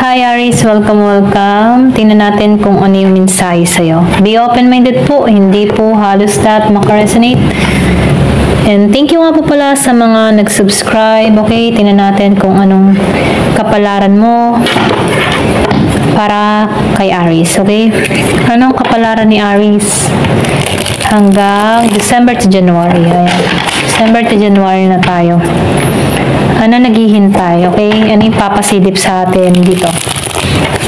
Hi Aries, welcome. Tingnan natin kung ano yung mensahe sa'yo. Be open-minded po, hindi po halos lahat makaresonate. And thank you nga po pala sa mga nag-subscribe. Okay, tingnan natin kung anong kapalaran mo para kay Aries. Okay, anong kapalaran ni Aries hanggang December to January. Ayan. December to January na tayo. Ano naghihintay, okay? Ano yung papasilip sa atin dito?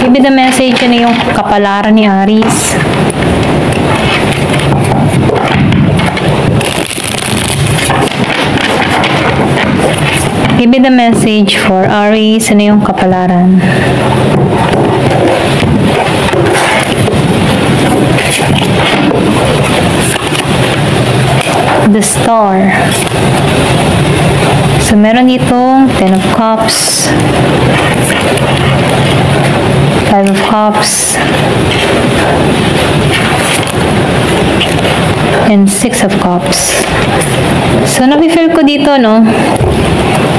Give me the message, ano yung kapalaran ni Aries? Give me the message for Aries, ano yung kapalaran? The Star. So, meron ditong 10 of Cups, 5 of Cups, and 6 of Cups. So, nafe-feel ko dito, no?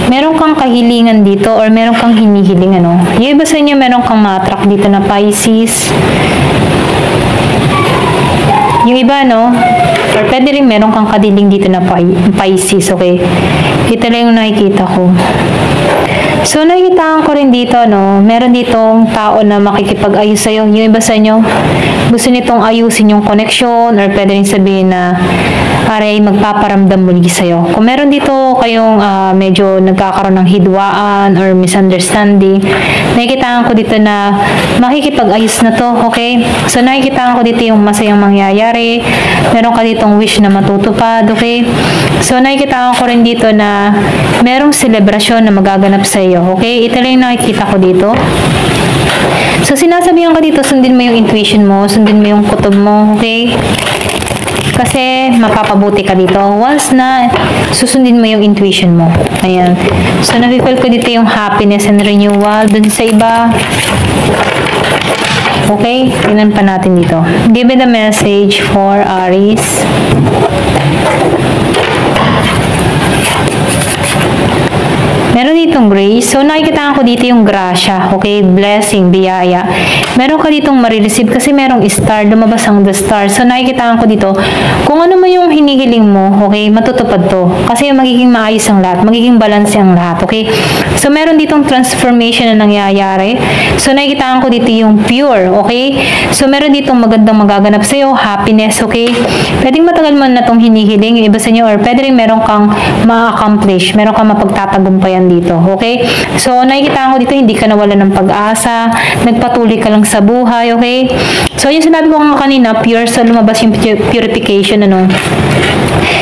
Meron kang kahilingan dito or meron kang hinihiling, ano? Yung iba sa inyo, meron kang ma-attract dito na Pisces. Yung iba, no? Or pwede rin meron kang kadiling dito na Pisces, okay? Ito lang yung nakikita ko. So, nakikita ko rin dito, no? Meron ditong tao na makikipag-ayos sa'yo. Yung iba sa inyo, gusto nitong ayusin yung connection or pwede rin sabihin na aray magpaparamdam muli sa'yo. Kung meron dito kayong medyo nagkakaroon ng hidwaan or misunderstanding, nakikita ko dito na makikipag-ayos na to, okay? So, nakikita ko dito yung masayang mangyayari. Meron ka ditong wish na matutupad, okay? So, nakikita ko rin dito na merong selebrasyon na magaganap sa iyo, okay? Ito lang yung nakikita ko dito. So, sinasabihan ka dito, sundin mo yung intuition mo, sundin mo yung kutob mo, okay? Kasi mapapabuti ka dito once na susundin mo yung intuition mo. Ayan. So, nafe-feel ko dito yung happiness and renewal dun sa iba. Okay? Tingnan pa natin dito. Give me the message for Aries. Meron ditong grace. So, nakikita ko dito yung grasya. Okay? Blessing, biyaya. Meron ka ditong marireceive kasi merong star. Lumabas ang the star. So, nakikita ko dito, kung ano mo yung hinihiling mo, okay, matutupad to. Kasi magiging maayos ang lahat. Magiging balance ang lahat. Okay? So, meron ditong transformation na nangyayari. So, nakikita ko dito yung pure. Okay? So, meron ditong magandang magaganap sa'yo. Happiness. Okay? Pwedeng matagal mo na itong hinihiling. Yung iba sa inyo, or pwede rin meron kang ma-accomplish. Meron kang mapagtatagumpayan dito. Okay? So, nakikita ko dito, hindi ka nawala ng pag-asa, nagpatuloy ka lang sa buhay, okay? So, yung sinabi ko nga kanina, pure, so lumabas yung purification, ano?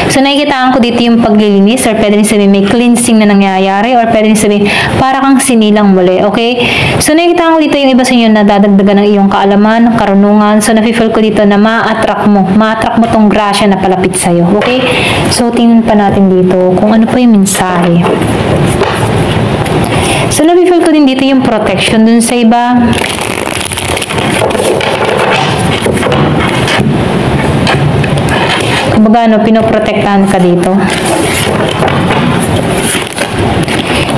So, nakikita ko dito yung paglilinis, or pwede rin sabihin may cleansing na nangyayari, or pwede rin sabihin para kang sinilang muli, okay? So, nakikita ko dito yung iba sa inyo na dadagdagan ng iyong kaalaman, karunungan. So, nafe-feel ko dito na ma-attract mo tong grasya na palapit sa'yo, okay? So, tingnan pa natin dito kung ano pa yung mensahe. So, nafe-feel ko din dito yung protection dun sa iba. Kumbaga, pinoprotektahan ka dito.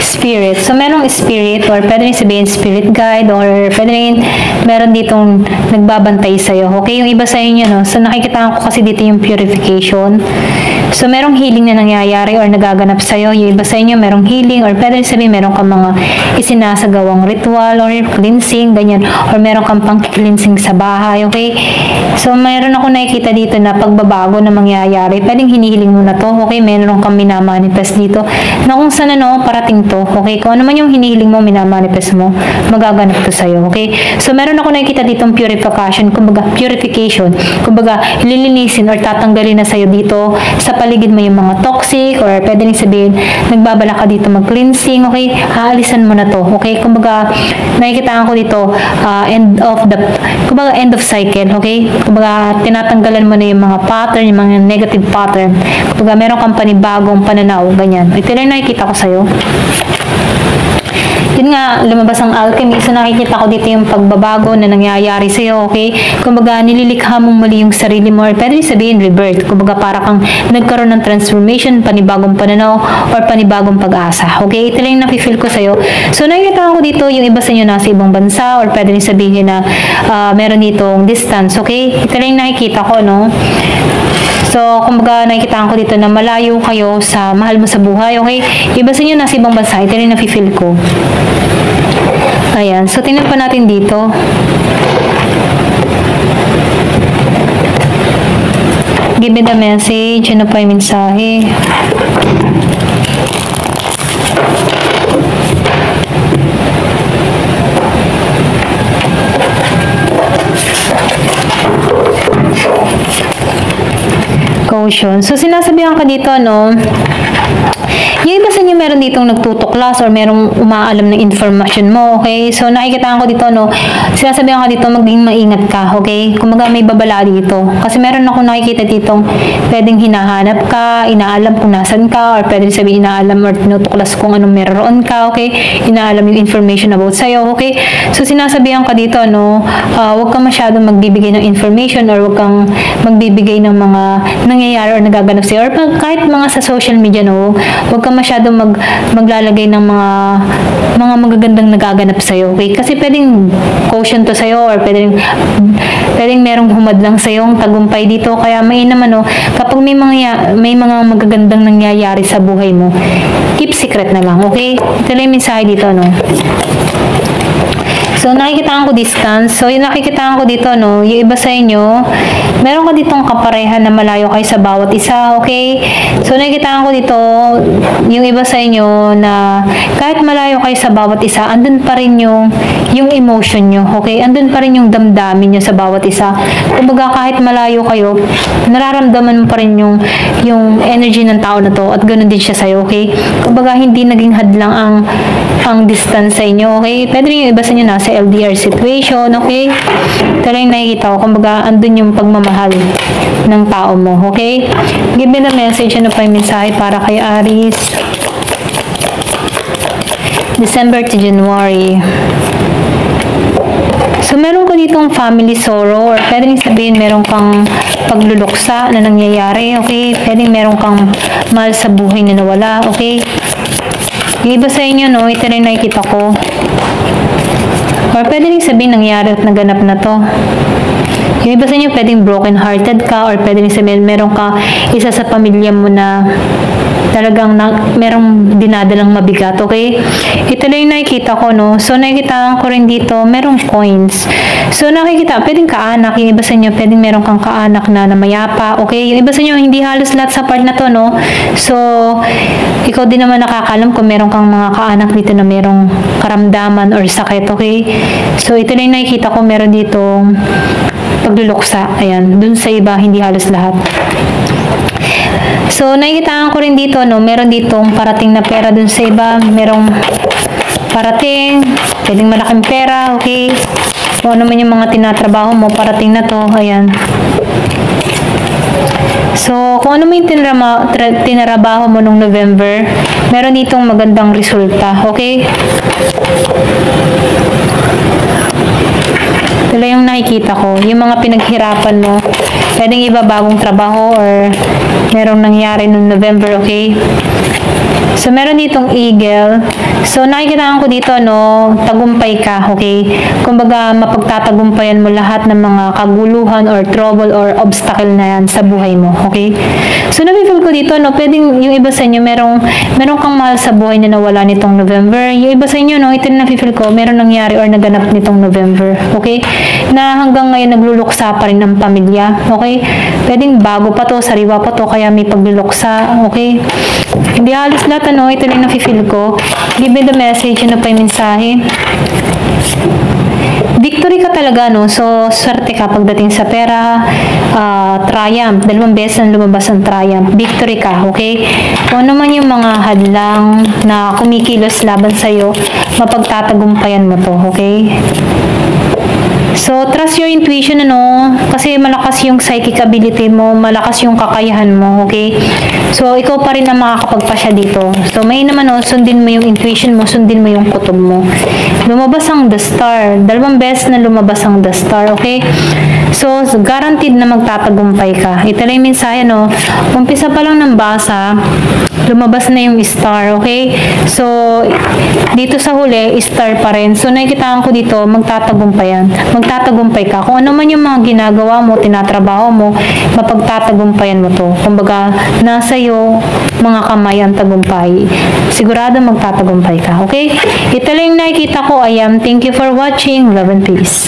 Spirit. So, merong spirit or pwede rin sabihin spirit guide or pwede rin meron ditong nagbabantay sa'yo. Okay? Yung iba sa inyo, no? So, nakikita ko kasi dito yung purification. So, merong healing na nangyayari or nagaganap sa'yo. Yung iba sa inyo, merong healing or pwede rin sabihin meron kang mga isinasagawang ritual or cleansing, ganyan. Or meron kang pang-cleansing sa bahay. Okay? So, meron ako nakikita dito na pagbabago na mangyayari. Pwedeng hinihiling mo na to. Okay? Meron kang minamanifest dito na kung saan parating to. Okay? Kung ano man yung hinihiling mo, minamanifest mo, magaganap to sa'yo. Okay? So, meron ako nakikita ditong purification. Purification. Kumbaga, ililinisin or tatanggalin na sa'yo dito sa paligid mo yung mga toxic or pwede rin sabihin, nagbabala ka dito mag-cleansing. Okay? Aalisan mo na to. Okay? Kumbaga, nakikita ko dito, end of cycle. Okay? Kumbaga, tinatanggalan mo na yung mga pattern, yung mga negative pattern. Kumbaga, meron kang panibagong pananaw, ganyan. Ito lang nakikita ko sa'yo. yun nga, lumabas ang alchemy. So, nakikita ko dito yung pagbabago na nangyayari sa'yo, okay? Kumbaga, nililikha mo muli yung sarili mo, or pwede sabihin rebirth. Kumbaga, para kang nagkaroon ng transformation, panibagong pananaw, or panibagong pag-asa. Okay? Ito lang yung nafe-feel ko sa'yo. So, nakikita ko dito, yung iba sa inyo nasa ibang bansa, or pwede rin sabihin na meron ditong distance, okay? Ito lang yung nakikita ko, no? So, kumbaga, nakikita ko dito na malayo kayo sa mahal mo sa buhay, okay? Iba sa inyo nasa ibang bansa, ito rin nafe-feel ko. Ayan. So, tingnan pa natin dito. Give me the message. Ano pa yung mensahe? Caution. So, sinasabihan ka dito, no? Yung iba sa inyo meron ditong nagtutuklas or merong umaalam ng information mo, okay? So, nakikita ko dito, no? Sinasabihan ka dito, maging maingat ka, okay? Kumaga may babala dito. Kasi meron ako nakikita ditong pwedeng hinahanap ka, inaalam kung nasan ka, or pwedeng sabihin inaalam or tinutuklas kung anong meron ka, okay? Inaalam yung information about sa'yo, okay? So, sinasabihan ka dito, no? Huwag kang masyadong magbibigay ng information or huwag kang magbibigay ng mga nangyayari or nagaganap sa'yo. Or kahit mga sa social media, no? Huwag kang masyadong maglalagay ng mga magagandang nagaganap sa'yo, okay? Kasi pwedeng caution to sa'yo or pwedeng merong humadlang sa'yong tagumpay dito. Kaya naman, no, kapag may mga magagandang nangyayari sa buhay mo, keep secret na lang, okay? Ito lang yung mensahe dito, no? So, nakikita ko distance. So, yung nakikita ko dito, no, yung iba sa inyo, meron ka ditong kaparehan na malayo kayo sa bawat isa, okay? So, nakikita ko dito, yung iba sa inyo na kahit malayo kayo sa bawat isa, andun pa rin yung emotion nyo, okay? Andun pa rin yung damdamin nyo sa bawat isa. Kumbaga, kahit malayo kayo, nararamdaman mo pa rin yung energy ng tao na to at ganoon din siya sa'yo, okay? Kumbaga, hindi naging hadlang ang distance sa inyo, okay? Pwede rin yung iba sa inyo nasa LDR situation, okay? Ito lang yung nakikita ko. Kumbaga, andun yung pagmamahal ng tao mo, okay? Give me the message. Ano pa yung mensahe para kay Aries? December to January. So, meron ka ditong family sorrow or pwede rin sabihin meron kang pagluluksa na nangyayari, okay? Pwede meron kang mahal sa buhay na nawala, okay? Yung iba sa inyo, no, ito rin nakikita ko. Or pwede rin sabihin nangyari at naganap na to. Yung iba sa inyo, pwedeng broken-hearted ka or pwede rin sabihin meron ka isa sa pamilya mo na talagang merong dinadalang mabigat, okay? Ito na yung nakikita ko, no? So, nakikita ko rin dito, merong coins. So, nakikita, pwedeng kaanak. Yung iba sa inyo, pwedeng meron kang kaanak na mayapa, okay? Yung iba sa inyo, hindi halos lahat sa part na to, no? So, ikaw din naman nakakalam kung meron kang mga kaanak dito na merong karamdaman or sakit, okay? So, ito na yung nakikita ko, meron dito pagluluksa. Ayan, dun sa iba, hindi halos lahat. So, nakikita ko rin dito, no, meron ditong parating na pera dun sa iba, merong parating, pwedeng malaking pera, okay? Kung ano man yung mga tinatrabaho mo, parating na to, ayan. So, kung ano man yung tinarabaho mo nung November, meron ditong magandang resulta, okay? Ito lang yung nakikita ko. Yung mga pinaghirapan mo, pwedeng iba bagong trabaho or merong nangyari nung November, okay? So, meron ditong eagle. So, nakikita ko dito, no, tagumpay ka, okay? Kumbaga, mapagtatagumpayan mo lahat ng mga kaguluhan or trouble or obstacle na yan sa buhay mo, okay? So, nafe-feel ko dito, no, pwedeng yung iba sa inyo, merong kang mahal sa buhay na nawala nitong November. Yung iba sa inyo, no, ito na nafe-feel ko, meron nangyari or naganap nitong November, okay? Na hanggang ngayon nagluluksa pa rin ang pamilya, okay? Pwedeng bago pa to, sariwa pa to, kaya may pagluluksa, okay? Hindi halos lahat, ano, ito lang nafe-feel ko. Give me the message, ano pa yung mensahe? Victory ka talaga, no? So, swerte ka pagdating sa pera, triumph. 2 beses na lumabas ang triumph. Victory ka, okay? Kung ano man yung mga hadlang na kumikilos laban sa'yo, mapagtatagumpayan mo to, okay? So, trust your intuition, ano, kasi malakas yung psychic ability mo, malakas yung kakayahan mo, okay? So, ikaw pa rin ang makakapagpasya dito. So, may naman, oh, sundin mo yung intuition mo, sundin mo yung kutob mo. Lumabas ang The Star. 2 beses na lumabas ang The Star, okay? So, guaranteed na magtatagumpay ka. Ito lang yung mensahe, no? Umpisa pa lang ng basa, lumabas na yung star, okay? So, dito sa huli, star pa rin. So, nakikitaan ko dito, magtatagumpay ka. Kung ano man yung mga ginagawa mo, tinatrabaho mo, mapagtatagumpayan mo to. Kumbaga, nasa iyo, mga kamay ang tagumpay. Sigurado magtatagumpay ka, okay? Ito lang yung nakikita ko, Thank you for watching. Love and peace.